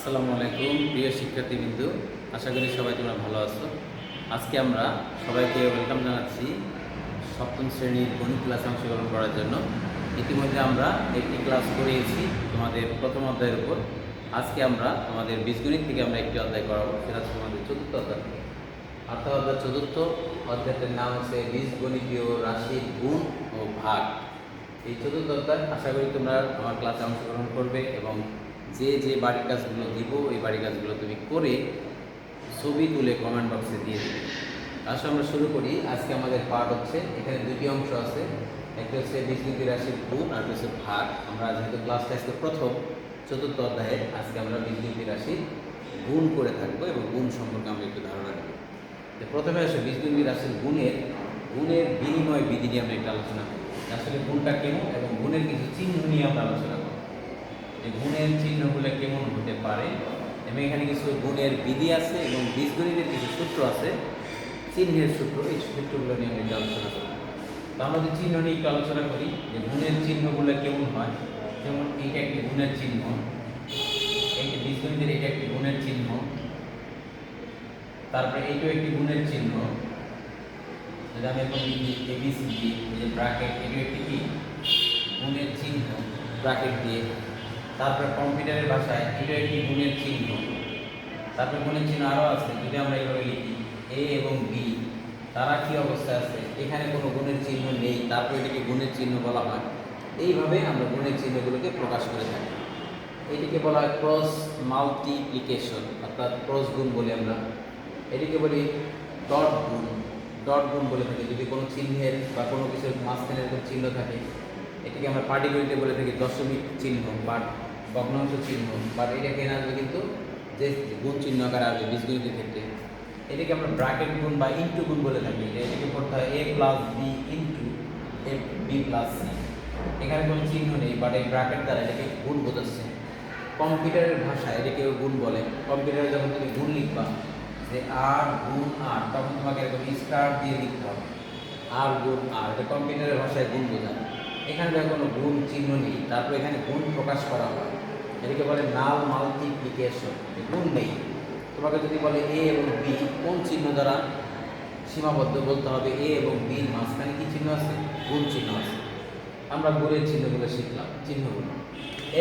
আসসালামু আলাইকুম প্রিয় শিক্ষার্থীবৃন্দ, আশা করি সবাই তোমরা ভালো আছো। আজকে আমরা সবাইকে ওয়েলকাম জানাচ্ছি সপ্তম শ্রেণীর গণিত ক্লাসে অংশগ্রহণ করার জন্য। ইতিমধ্যে আমরা একটি ক্লাস করিয়েছি তোমাদের প্রথম অধ্যায়ের উপর। আজকে আমরা আমাদের বীজগণিত থেকে আমরা একটি অধ্যায় করাবো, সেটা হচ্ছে আমাদের চতুর্থ অধ্যায়। অর্থাৎ অধ্যায় চতুর্থ অধ্যায়টির নাম হচ্ছে বীজগণিতীয় রাশির গুণ ও ভাগ। এই চতুর্থ অধ্যায় আশা করি তোমরা আমার ক্লাসে অংশগ্রহণ করবে এবং যে যে বাড়ির কাজগুলো দিব এই বাড়ির কাজগুলো তুমি করে ছবি তুলে কমেন্ট বক্সে দিয়ে দেবে। আসলে আমরা শুরু করি। আজকে আমাদের পার্ট হচ্ছে, এখানে দুটি অংশ আছে, একটা হচ্ছে বীজগণিতীয় রাশির গুণ আর হচ্ছে ভাগ। আমরা যেহেতু ক্লাসটা আজকে প্রথম চতুর্থ অধ্যায়ে, আজকে আমরা বীজগণিতীয় রাশির গুণ করে থাকবো এবং গুণ সম্পর্কে আমরা একটু ধারণা নেব। প্রথমে আসে বীজগণিতীয় রাশির গুণের বিনিময় বিধি নিয়ে আমরা একটু আলোচনা করি। আসলে গুণটা কেমন এবং গুণের কিছু চিহ্ন নিয়ে আমরা আলোচনা করি, যে গুণের চিহ্নগুলো কেমন হতে পারে এবং এখানে কিছু গুণের বিধি আছে এবং বীজগণিতের কিছু সূত্র আছে, চিহ্নের সূত্র। এই সূত্রগুলো নিয়ে আমরা একটু আলোচনা করি। তো আমরা যে চিহ্ন নিয়ে একটু আলোচনা করি, যে গুণের চিহ্নগুলো কেমন হয়। যেমন এইটা একটি গুণের চিহ্ন, এইটি বীজগণিতের এটা একটি গুণের চিহ্ন, তারপরে এইটাও একটি গুণের চিহ্ন। যদি আমি এখন এবিসিডি যে ব্র্যাকেট, এটাও একটি কি গুণের চিহ্ন ব্র্যাকেট দিয়ে। তারপরে কম্পিউটারের ভাষায় এটাও একটি গুণের চিহ্ন। তারপরে গুণের চিহ্ন আরও আছে, যদি আমরা এইভাবে লিখি এ এবং বি, তারা কি অবস্থায় আছে, এখানে কোনো গুণের চিহ্ন নেই, তারপরে এটাকে গুণের চিহ্ন বলা হয়। এইভাবে আমরা গুণের চিহ্নগুলোকে প্রকাশ করে থাকি। এটিকে বলা হয় ক্রস মাল্টিপ্লিকেশন, অর্থাৎ ক্রস গুণ বলি আমরা। এটিকে বলি ডট গুণ বলে থাকি যদি কোনো চিহ্নের বা কোনো কিছুর মাঝখানে এরকম চিহ্ন থাকে। এটিকে আমরা পাটিগণিতে বলে থাকি দশমিক চিহ্ন বা ভগ্নাংশ চিহ্ন, বাট এটাকে না আসবে কিন্তু যে গুণ চিহ্ন আকারে আসবে বীজগণিতের ক্ষেত্রে। এটাকে আমরা ব্র্যাকেট গুণ বা ইন্টু গুণ বলে থাকি, যে এটাকে পড়তে হয় এ plus B into A B plus C. এখানে কোনো চিহ্ন নেই, বাট এই ব্র্যাকেট দ্বারা এটাকে গুণ বোঝাচ্ছে। কম্পিউটারের ভাষায় এটাকে গুণ বলে। কম্পিউটারে যখন তুমি গুণ লিখবা, যে আর গুণ আর, তখন তোমাকে এরকম স্টার দিয়ে লিখতে হবে, আর গুণ আর। এটা কম্পিউটারের ভাষায় গুণ বোঝায়। এখানে দেখো কোনো গুণ চিহ্ন নেই, তারপর এখানে গুণ প্রকাশ করা হয়, এটাকে বলে নাল মাল্টিপ্লিকেশন। গুণ নেই। তোমাকে যদি বলে এ এবং বি, কোন চিহ্ন দ্বারা সীমাবদ্ধ, বলতে হবে এ এবং বির মাঝখানে কি চিহ্ন আছে, গুণ চিহ্ন আছে। আমরা গুণের চিহ্নগুলো শিখলাম, চিহ্নগুলো।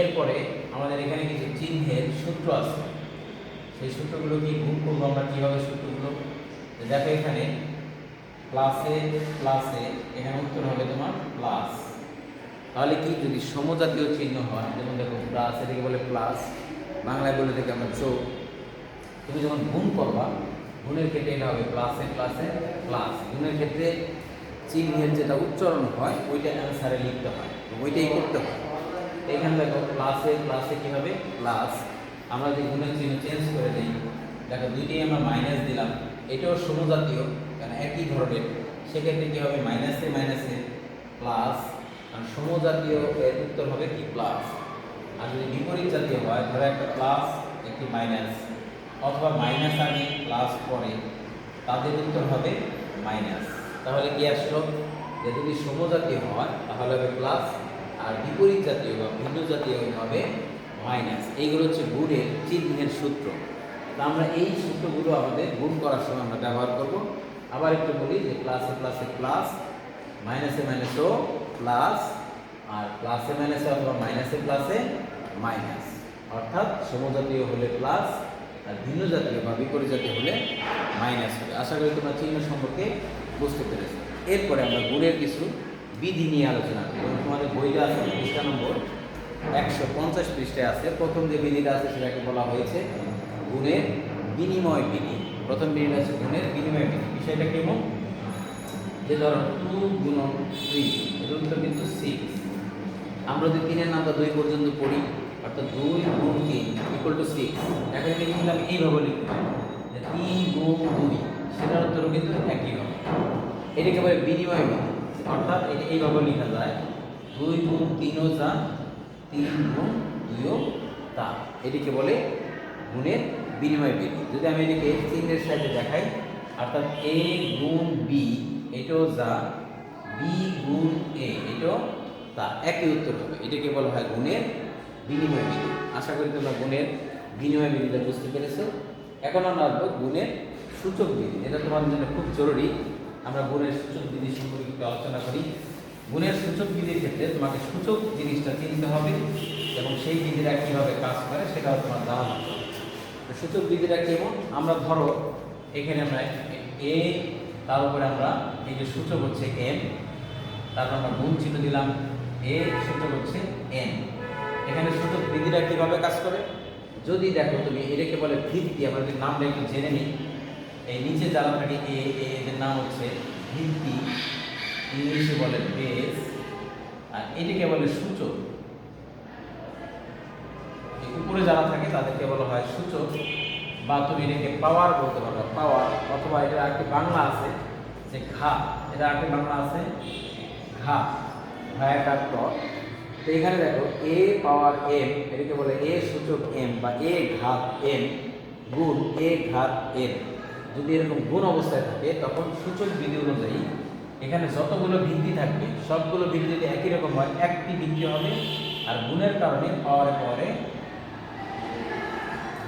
এরপরে আমাদের এখানে কিছু চিহ্নের সূত্র আছে, সেই সূত্রগুলো কি গুণ করবো আমরা কীভাবে সূত্রগুলো। দেখো এখানে প্লাসে প্লাসে, এখানে উত্তর হবে তোমার প্লাস। তাহলে কি, যদি সমজাতীয় চিহ্ন হয়, যেমন দেখো প্লাস, এটাকে বলে প্লাস, বাংলায় বলে থেকে আমরা চোখ। তুমি যখন গুণ করবা, গুণের ক্ষেত্রে এটা হবে প্লাসে প্লাসে প্লাস। গুণের ক্ষেত্রে চিহ্নের যেটা উচ্চারণ হয় ওইটা অ্যান্সারে লিখতে হয়, ওইটাই করতে হয়। এখানে দেখো প্লাসে প্লাসে কী হবে প্লাস। আমরা যদি গুণের চিহ্ন চেঞ্জ করে দিই, দেখো দুইটাই আমরা মাইনাস দিলাম, এটাও সমজাতীয় কারণ একই ধরনের, সেক্ষেত্রে কী হবে মাইনাসে মাইনাসে প্লাস। আর সমজাতীয় এর উত্তর হবে কি প্লাস। আর যদি বিপরীত জাতীয় হয়, ধরো একটা প্লাস একটি মাইনাস, অথবা মাইনাস আগে প্লাস পরে, তাদের উত্তর হবে মাইনাস। তাহলে কি আসলো, যে যদি সমজাতীয় হয় তাহলে হবে প্লাস, আর বিপরীত জাতীয় বা ভিন্ন জাতীয় হবে মাইনাস। এইগুলো হচ্ছে গুণের চিহ্নের সূত্র। তা আমরা এই সূত্রগুলো আমাদের গুণ করার সময় আমরা ব্যবহার করব। আবার একটু বলি, যে প্লাসে প্লাসে প্লাস, মাইনাসে মাইনাসও প্লাস, আর প্লাসে মাইনাসে অথবা মাইনাসে প্লাসে মাইনাস। অর্থাৎ সমজাতীয় হলে প্লাস, আর ভিন্ন জাতীয় বা বিপরীত জাতীয় হলে মাইনাস হবে। আশা করি তোমরা চিহ্ন সম্পর্কে বুঝতে পেরেছো। এরপরে আমরা গুণের কিছু বিধি নিয়ে আলোচনা করি। এবং তোমাদের বইটা আছে পৃষ্ঠা নম্বর 150 পৃষ্ঠায় আছে। প্রথম যে বিধিটা আছে সেটাকে বলা হয়েছে গুণের বিনিময় বিধি। প্রথম বিধিটা আছে গুণের বিনিময় বিধি। বিষয়টা কেমন, যে ধরো 2 গুণন 3, এর উত্তর কিন্তু 6। আমরা যদি 3-এর নামটা 2 পর্যন্ত পড়ি, অর্থাৎ 2 গুণ 3 ইকুয়াল টু 6। এখন এটা কিন্তু আমি এইভাবে লিখতে পারি, যে 3 গুণ 2, সেটার উত্তরও কিন্তু একই হবে। এটাকে বলে বিনিময় বিধি, অর্থাৎ এটা এইভাবে লেখা যায় 2 গুণ 3ও যা, 3 গুণ 2ও তা। এটিকে বলে গুণের বিনিময় বিধি। যদি আমি এটিকে চিহ্নের সাথে দেখাই, অর্থাৎ এ গুণ বি, এটাও যা, বি গুণ এ, এটাও তা, একই উত্তর হবে। এটাকে বলা হয় গুণের বিনিময় বিধি। আশা করি তোমরা গুণের বিনিময় বিধিটা বুঝতে পেরেছো। এখন আমরা আসবো গুণের সূচক বিধি, এটা তোমাদের জন্য খুব জরুরি। আমরা গুণের সূচক বিধি সম্পর্কে একটু আলোচনা করি। গুণের সূচক বিধির ক্ষেত্রে তোমাকে সূচক জিনিসটা চিনতে হবে এবং সেই বিধিটা কীভাবে কাজ করে সেটাও তোমার জানা হবে। সূচক বিধিটা কেমন, আমরা ধরো এখানে আমরা এ, তার উপরে আমরা এই যে সূচক হচ্ছে এম, তারপর আমরা গুণ চিহ্ন দিলাম, এ সূচক হচ্ছে এন। এখানে সূচক বিধিটা কীভাবে কাজ করে, যদি দেখো তুমি এটাকে বলে ভিত্তি, আমরা যদি নামটা একটু জেনে নিই। এই নিচে যারা থাকে এদের নাম হচ্ছে ভিত্তি, ইংলিশে বলে বেস, আর এটাকে বলে সূচক। উপরে যারা থাকে তাদেরকে বলা হয় সূচক, বা তুমি এটাকে পাওয়ার বলতে পারো, পাওয়ার। অথবা এটা একটি বাংলা আছে যে ঘা, এটা একটি বাংলা আছে ঘা, ঘায়াকার ট। তো এখানে দেখো এ পাওয়ার এম, এটাকে বলে এ সূচক এম বা এ ঘাত এম গুণ এ ঘাত এম। যদি এরকম গুণ অবস্থায় থাকে তখন সূচক বিধি অনুযায়ী এখানে যতগুলো ভিত্তি থাকবে সবগুলো ভিত্তি যদি একই রকম হয় একটি ভিত্তি হবে, আর গুণের কারণে পাওয়ারে পাওয়ারে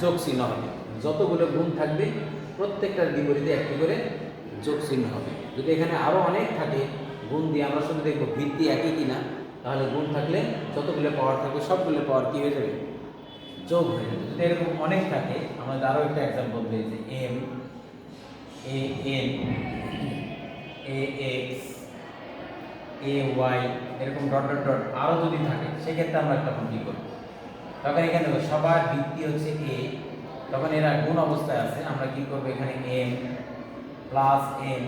যোগ চিহ্ন হবে। যতগুলো গুণ থাকবে প্রত্যেকটার বিপরীতে একটি করে যোগ চিহ্ন হবে। যদি এখানে আরও অনেক থাকে গুণ দিয়ে আমরা শুধু দেখবো ভিত্তি একই কিনা, তাহলে গুণ থাকলে যতগুলো পাওয়ার থাকবে সবগুলো পাওয়ার কী হয়ে যাবে, যোগ হয়ে যাবে। যদি এরকম অনেক থাকে, আমাদের আরও একটা এক্সাম্পল দিয়েছে M, A N, A X, A Y, এরকম ডট ডট ডট আরও যদি থাকে সেক্ষেত্রে আমরা তখন কী করব, তখন এখানে সবার ভিত্তি হচ্ছে এ, তখন এরা গুণ অবস্থায় আছে, আমরা কি করব এখানে M plus N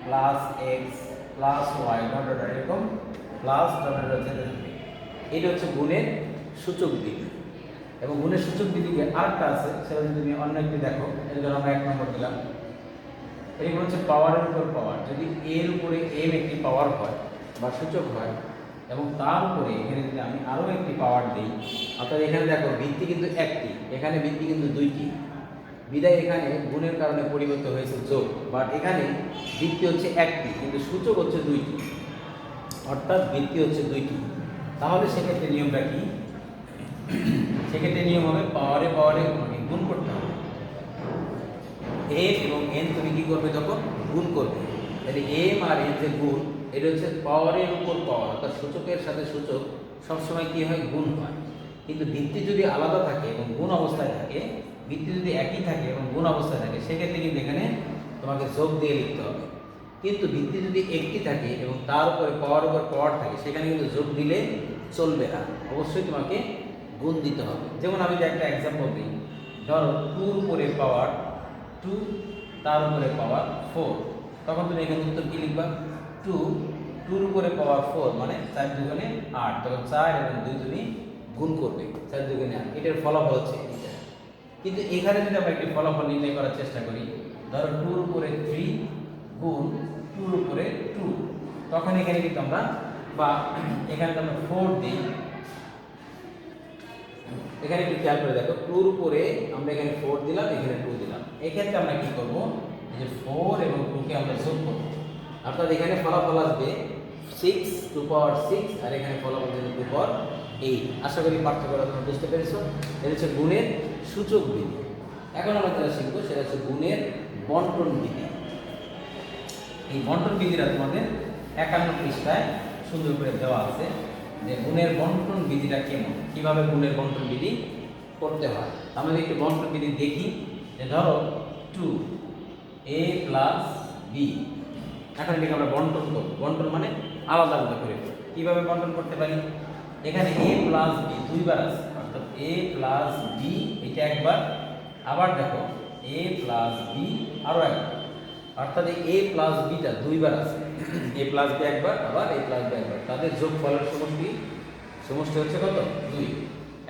plus X plus Y dot dot এরকম প্লাস ডট ডট যেতে থাকবে। এটা হচ্ছে গুণের সূচক বিধি। এবং গুণের সূচক বিধিকে আরেকটা আছে, সেটা যদি তুমি অন্য একটি দেখো, এর জন্য আমরা 1 নম্বর দিলাম। এরকম হচ্ছে পাওয়ারের উপর পাওয়ার। যদি এর উপরে এম একটি পাওয়ার হয় বা সূচক হয় এবং তার উপরে এখানে যদি আমি আরও একটি পাওয়ার দিই, অর্থাৎ এখানে দেখো ভিত্তি কিন্তু একটি, এখানে ভিত্তি কিন্তু দুইটি, বিদায় এখানে গুণের কারণে পরিবর্তন হয়েছে যোগ, বাট এখানে ভিত্তি হচ্ছে একটি কিন্তু সূচক হচ্ছে দুইটি, অর্থাৎ ভিত্তি হচ্ছে দুইটি। তাহলে সেক্ষেত্রে নিয়মটা কি, সেক্ষেত্রে নিয়ম হবে পাওয়ারে পাওয়ারে গুণ করতে হবে। এম এবং এন তুমি কি করবে, তখন গুণ করবে। তাহলে এম আর এন যে গুণ, এটা হচ্ছে পাওয়ারের উপর পাওয়ার, অর্থাৎ সূচকের সাথে সূচক সবসময় কী হয়, গুণ হয়। কিন্তু ভিত্তি যদি আলাদা থাকে এবং গুণ অবস্থায় থাকে, ভিত্তি যদি একই থাকে এবং গুণ অবস্থায় থাকে, সেক্ষেত্রে কিন্তু এখানে তোমাকে যোগ দিয়ে লিখতে হবে। কিন্তু ভিত্তি যদি একটি থাকে এবং তার উপরে পাওয়ার উপর পাওয়ার থাকে, সেখানে কিন্তু যোগ দিলে চলবে না, অবশ্যই তোমাকে গুণ দিতে হবে। যেমন আমি যে একটা এক্সাম্পল দিই, ধরো 2 উপরে পাওয়ার 2, তার উপরে পাওয়ার 4, তখন তুমি এখানে উত্তর কী লিখবা, 2 উপরে পাওয়ার 4 মানে 4 দুগুণে 8, তখন 4 এবং 2 তুমি গুণ করবে, 4 দুগুণে 8, এটার ফলাফল হচ্ছে এটা। কিন্তু এখানে যদি আমরা একটি ফলাফল নির্ণয় করার চেষ্টা করি, ধরো 2 উপরে 3 গুণ 2 উপরে 2, তখন এখানে কিন্তু আমরা, বা এখানে আমরা 4 দিই, এখানে একটু খেয়াল করে দেখো, 2 উপরে আমরা এখানে 4 দিলাম, এখানে 2 দিলাম। এক্ষেত্রে আমরা কি করব, যে 4 এবং 2 কে আমরা যোগ করব, অর্থাৎ এখানে ফলাফল আসবে 6 টু পাওয়ার 6, আর এখানে ফলাফল আসবে 2 পাওয়ার 8। আশা করি পার্থক্যটা তোমরা বুঝতে পেরেছো। এটা হচ্ছে গুণের সূচক বিধি। এখন আমরা যেটা শিখবো সেটা হচ্ছে গুণের বন্টন বিধি। এই বন্টন বিধিটা তোমাদের 51 পৃষ্ঠায় সুন্দর করে দেওয়া আছে, যে গুণের বন্টন বিধিটা কেমন, কিভাবে গুণের বন্টন বিধি করতে হয়। আমরা একটু বন্টন বিধি দেখি, যে ধরো 2a প্লাস বি, এখন এটাকে আমরা বন্টন করব। বন্টন মানে আলাদা আলাদা করে কীভাবে বন্টন করতে পারি, এখানে a প্লাস বি দুইবার আছে, অর্থাৎ a প্লাস বি এটা একবার, আবার দেখো a প্লাস বি আরও একবার, অর্থাৎ এই a প্লাস বিটা দুইবার আছে, a প্লাস বি একবার, আবার a প্লাস বি একবার, তাদের যোগফলের সমষ্টি হচ্ছে কত, 2।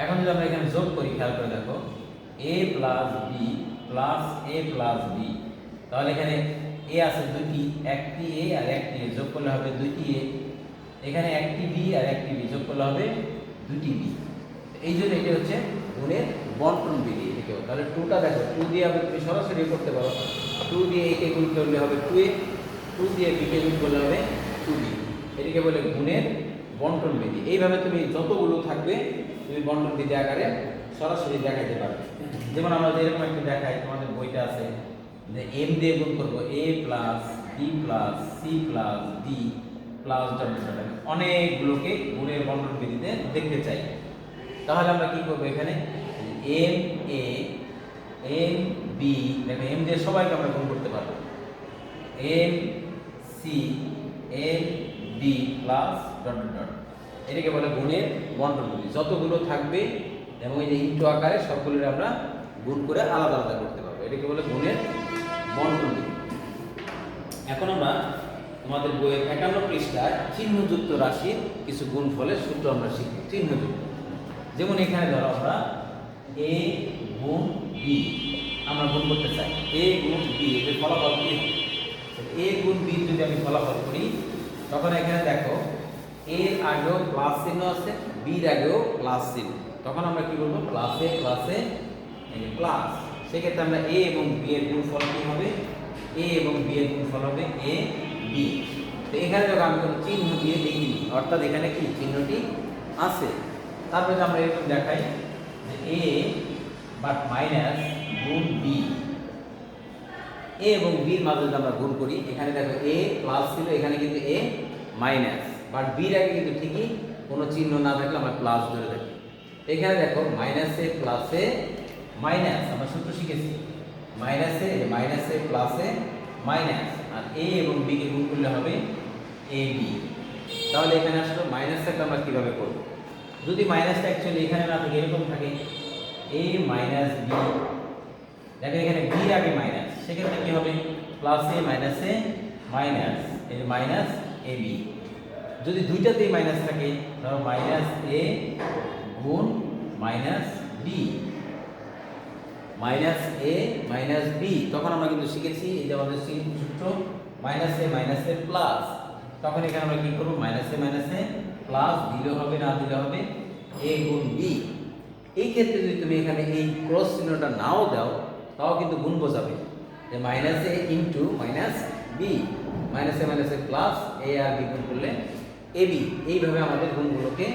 এখন যদি আমরা এখানে যোগ করি, খেয়াল করে দেখো a plus B plus a plus B, তাহলে এখানে a আছে দুইটি, একটি a আর একটি a, যোগ করলে হবে 2টি a, এখানে একটি b আর একটি b, যোগ করলে হবে 2টি b। এই জন্য এটা হচ্ছে গুণের বন্টন বিধি। এটাকেও তাহলে 2টা দেখো, 2 দিয়ে আবার তুমি সরাসরি করতে পারো, 2 দিয়ে a কে গুণ করলে হবে 2a, 2 দিয়ে b কে গুণ করলে হবে 2b। এটাকে বলে গুণের বন্টন বিধি। এইভাবে তুমি যতগুলো থাকবে তুমি বন্টন বিধি আকারে সরাসরি দেখাইতে পারবে। যেমন আমরা এরকম একটা দেখাই, তোমাদের বইটা আছে যে m দিয়ে গুণ করব a plus b plus c plus d plus dot dot dot, অনেকগুলোকে গুণের বন্টন বিধিতে দেখতে চাই। তাহলে আমরা কি করব, এখানে m a m b, দেখো m দিয়ে সবাইকে আমরা গুণ করতে পারবো, m c m b plus dot dot dot, এটাকে বলে গুণের বন্টন বিধি। যতগুলো থাকবে এবং এই যে ইনটু আকারে সবগুলোর আমরা গুণ করে আলাদা আলাদা করতে পারবো, এটাকে বলে গুণের বন্টন বিধি। এখন আমরা তোমাদের বইয়ের 51 পৃষ্ঠায় চিহ্নযুক্ত রাশির কিছু গুণফলের সূত্র আমরা শিখব। চিহ্নযুক্ত, যেমন এখানে ধরো আমরা a গুণ b আমরা গুণ করতে চাই, a গুণ b, এর ফলাফল কি হবে? a গুণ b যদি আমি ফলাফল করি, তখন এখানে দেখো এর আগেও প্লাস চিহ্ন আছে, বির আগেও প্লাস চিহ্ন, তখন আমরা কি বলবো, প্লাসে প্লাসে প্লাস। সেক্ষেত্রে আমরা a এবং b এর গুণফল কি হবে, a এবং b এর গুণফল হবে a b। তো এখানে যখন আমি কোনো চিহ্ন দিয়ে লিখিনি, অর্থাৎ এখানে কি চিহ্নটি আছে। তারপরে আমরা এরকম দেখাই যে a বাট মাইনাস গুণ b, a এবং b এর মাঝে যদি আমরা গুণ করি, এখানে দেখো a প্লাস ছিল, এখানে কিন্তু a মাইনাস, বাট b এর আগে কিন্তু ঠিকই কোনো চিহ্ন না থাকলে আমরা প্লাস ধরে থাকি। এখানে দেখো মাইনাসে প্লাসে মাইনাস, আমরা সূত্র শিখেছি মাইনাসে প্লাসে মাইনাস, আর a এবং b কে গুণ করলে হবে ab। তাহলে এখানে আসলে মাইনাসটাকে আমরা কিভাবে করব, যদি মাইনাসটা অ্যাকচুয়ালি এখানে না থাকে, এরকম থাকে a মাইনাস b, দেখো এখানে b এর আগে মাইনাস, সেক্ষেত্রে কি হবে, প্লাসে মাইনাসে মাইনাস, এই যে মাইনাস ab। যদি দুইটাতেই মাইনাস থাকে, ধরো মাইনাস a গুণ minus b, minus a minus b, তখন আমরা কিন্তু শিখেছি এই যে আমাদের সূত্র মাইনাসে প্লাস, তখন এখানে আমরা কি করব, মাইনাসে প্লাস দিলে হবে, না দিলে হবে a গুণ b। এই ক্ষেত্রে যদি তুমি এখানে এই ক্রস চিহ্নটা নাও দাও, তাও কিন্তু গুণ বোঝাবে যে minus a into minus b, মাইনাসে প্লাস a আর b গুণ করলে ab। এইভাবে আমাদের গুণগুলোকে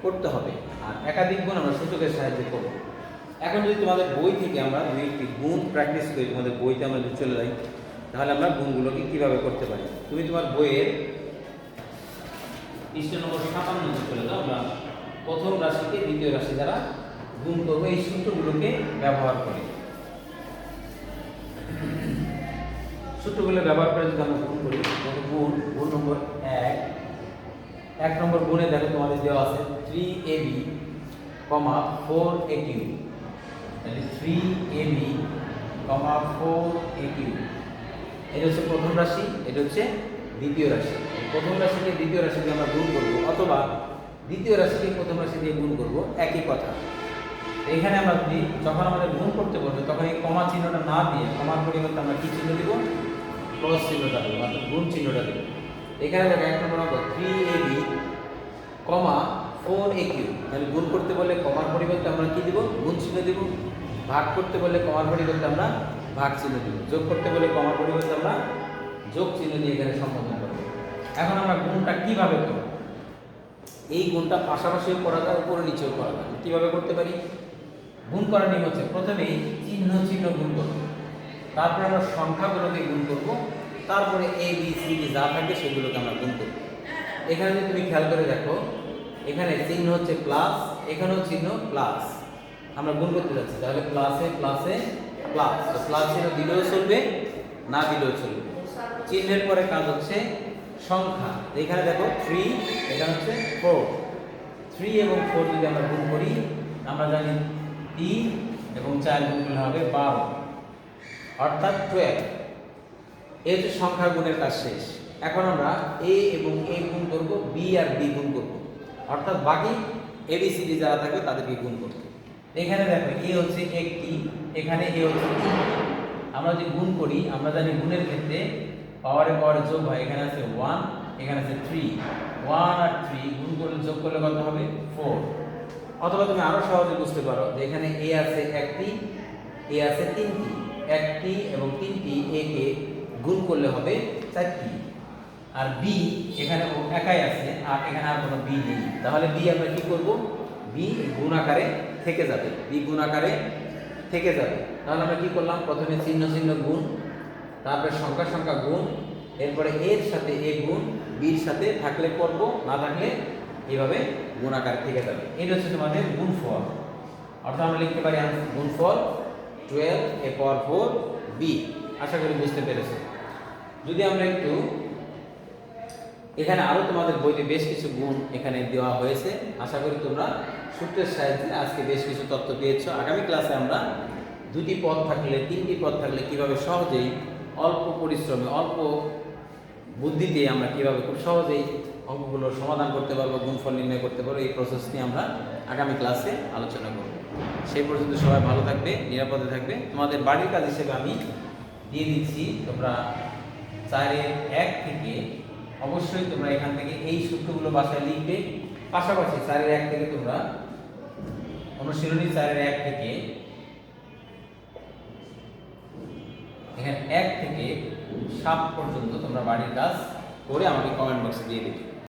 করতে হবে, আর একাধিক গুণ আমরা সূচকের সাহায্যে করব। এখন যদি তোমাদের বই থেকে আমরা দুই একটি গুণ প্র্যাকটিস করি, তোমাদের বইতে আমরা যদি চলে যাই, তাহলে আমরা গুণগুলোকে কিভাবে করতে পারি। তুমি তোমার বইয়ের পৃষ্ঠা নম্বর 57 চলে যাও, আমরা প্রথম রাশিকে দ্বিতীয় রাশি দ্বারা গুণ করবো এই সূত্রগুলোকে ব্যবহার করে। সূত্রগুলো ব্যবহার করে যদি আমরা গুণ করি, গুণ নম্বর 1 নম্বর গুণে দেখো তোমাদের দেওয়া আছে 3ab, 4aq, তাহলে 3ab, 4aq, এটা হচ্ছে প্রথম রাশি, এটা হচ্ছে দ্বিতীয় রাশি। প্রথম রাশিকে দ্বিতীয় রাশি দিয়ে আমরা গুণ করবো, অথবা দ্বিতীয় রাশিকে প্রথম রাশি দিয়ে গুণ করবো, একই কথা। এখানে আমরা যদি যখন আমাদের গুণ করতে বলবো, তখন এই কমা চিহ্নটা না দিয়ে কমার পরিবর্তে আমরা কি চিহ্ন দিব, ক্রস চিহ্নটা দেবো, অর্থাৎ গুণ চিহ্নটা দেবো। এখানে দেখো 1 নম্বর অঙ্ক 3ab, 4aq, তাহলে গুণ করতে বললে কমার পরিবর্তে আমরা কি দিব, গুণ চিহ্ন দিব। ভাগ করতে বললে কমার পরিবর্তে আমরা ভাগ চিহ্ন দিব। যোগ করতে বললে কমার পরিবর্তে আমরা যোগ চিহ্ন দিয়ে এখানে সম্বোধন করব। এখন আমরা গুণটা কিভাবে করব, এই গুণটা পাশাপাশিও করা যায়, উপরে নিচেও করা যায়। কিভাবে করতে পারি, গুণ করার নিয়ম হচ্ছে প্রথমেই চিহ্ন গুণ করব, তারপরে আমরা সংখ্যাগুলোকে গুণ করব, তারপরে a b c d যা থাকবে সেগুলোকে আমরা গুণ করব। এখানে যদি তুমি খেয়াল করে দেখো, এখানে চিহ্ন হচ্ছে প্লাস, এখানেও চিহ্ন প্লাস, আমরা গুণ করতে যাচ্ছি, তাহলে প্লাসে প্লাসে প্লাস, তো প্লাস চিহ্ন দিলেও চলবে, না দিলেও চলবে। চিহ্নের পরে কাজ হচ্ছে সংখ্যা, এখানে দেখো 3, এখানে হচ্ছে 4, 3 এবং 4 যদি আমরা গুণ করি, আমরা জানি 3 এবং 4 গুণ করলে হবে 12, অর্থাৎ 12। এই হচ্ছে সংখ্যা গুণের কাজ শেষ। এখন আমরা a এবং a গুণ করব, b আর b গুণ করব, অর্থাৎ বাকি a b c d যারা থাকবে তাদেরকে গুণ করব। এখানে দেখো a হচ্ছে একটি, এখানে a হচ্ছে 3। আমরা যদি গুণ করি, আমরা জানি গুণের ক্ষেত্রে পাওয়ারে যোগ হয়, এখানে আছে 1, এখানে আছে 3, 1 আর 3 গুণ করলে যোগ করলে কত হবে 4। অথবা তুমি আরো সহজে বুঝতে পারো যে এখানে a আছে একটি, a আছে 3টি, একটি এবং 3টি a কে গুণ করলে হবে 4টি, আর b এখানে একাই আছে, আর এখানে আর কোনো b নেই, তাহলে b আমরা কি করব, b বি গুণ আকারে থেকে যাবে, বি গুণ আকারে থেকে যাবে। তাহলে আমরা কি করলাম, প্রথমে চিহ্ন চিহ্ন গুণ, তারপরে সংখ্যা সংখ্যা গুণ, এরপরে এর সাথে এ গুণ, বির সাথে থাকলে করব, না থাকলে এইভাবে গুণ আকারে থেকে যাবে। এটা হচ্ছে তোমাদের গুণফল। অর্থাৎ আমরা লিখতে পারি গুণফল 12a⁴ b। আশা করি বুঝতে পেরেছো। যদি আমরা একটু এখানে আরো তোমাদের বইতে বেশ কিছু গুণ এখানে দেওয়া হয়েছে, আশা করি তোমরা সূত্রের সাহায্যে আজকে বেশ কিছু তথ্য পেয়েছো। আগামী ক্লাসে আমরা দুটি পদ থাকলে, তিনটি পদ থাকলে কিভাবে সহজেই অল্প পরিশ্রমে, অল্প বুদ্ধিতে আমরা কিভাবে খুব সহজেই অঙ্কগুলোর সমাধান করতে পারবো, গুণফল নির্ণয় করতে পারবো, এই প্রসেস নিয়ে আমরা আগামী ক্লাসে আলোচনা করব। সেই পর্যন্ত সবাই ভালো থাকবে, নিরাপদে থাকবে। তোমাদের বাড়ির কাজ হিসেবে আমি দিয়ে দিচ্ছি, তোমরা 4-এর 1 থেকে অবশ্যই তোমরা এখান থেকে এই সূত্রগুলো বাসায় লিখবে। পাশাপাশি 4-এর 1 থেকে তোমরা অনুশীলনী 4-এর 1 থেকে এখানে 1 থেকে 7 পর্যন্ত তোমরা বাড়ির কাজ করে আমাকে কমেন্ট বক্সে দিয়ে দিবে।